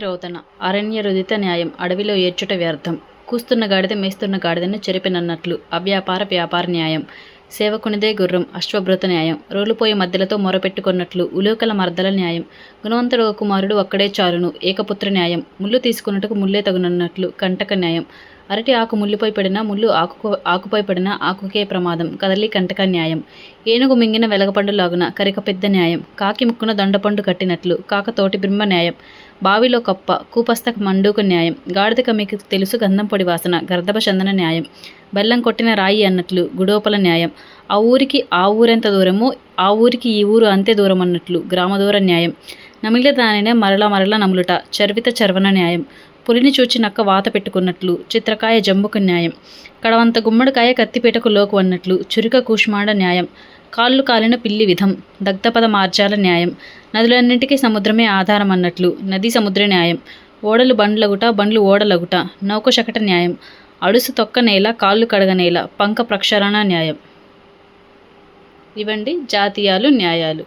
రోదన అరణ్యరుదిత న్యాయం అడవిలో ఏడ్చుట వ్యర్థం. కూస్తున్న గాడిద మేస్తున్న గాడిదను చెరిపెనన్నట్లు అవ్యాపార వ్యాపార న్యాయం. సేవకునిదే గుర్రం అశ్వభృత న్యాయం. రోలుపోయి మధ్యలతో మొరపెట్టుకొన్నట్లు ఉలూకల మర్దల న్యాయం. గుణవంతుడు ఒక కుమారుడు ఒక్కడే చాలును ఏకపుత్ర న్యాయం. ముళ్ళు తీసుకున్నట్టుకు ముల్లే తగునన్నట్లు కంటక న్యాయం. అరటి ఆకు ముల్లుపై పడినా ముళ్ళు ఆకుపై పడినా ఆకుకే ప్రమాదం కదలి కంటక న్యాయం. ఏనుగు మింగిన వెలగపండు లాగున కరిక పెద్ద న్యాయం. కాకి ముక్కున దొండపండు కట్టినట్లు కాక తోటి బ్రహ్మ న్యాయం. బావిలో కప్ప కూపస్థ మండూక న్యాయం. గాడిద మీకు తెలుసు గంధం పొడి వాసన గర్దభ చందన న్యాయం. బెల్లం కొట్టిన రాయి అన్నట్లు గుడోపల న్యాయం. ఆ ఊరికి ఆ ఊరెంత దూరమో ఆ ఊరికి ఈ ఊరు అంతే దూరం అన్నట్లు గ్రామదూర న్యాయం. నమిలిన దానినే మరల మరల నములుట చర్విత చర్వణ న్యాయం. పులిని చూచి నక్క వాత పెట్టుకున్నట్లు చిత్రకాయ జంబుకు న్యాయం. కడవంత గుమ్మడికాయ కత్తిపీటకు లోకు అన్నట్లు చురిక కూష్మాండ న్యాయం. కాళ్ళు కాలిన పిల్లి విధం దగ్ధపద మార్జాల న్యాయం. నదులన్నింటికీ సముద్రమే ఆధారం అన్నట్లు నది సముద్ర న్యాయం. ఓడలు బండ్లగుట బండ్లు ఓడలగుట నౌక శకట న్యాయం. అడుసు తొక్క నేల కాళ్ళు కడగనేల పంక ప్రక్షాళన న్యాయం. ఇవండి జాతీయాలు న్యాయాలు.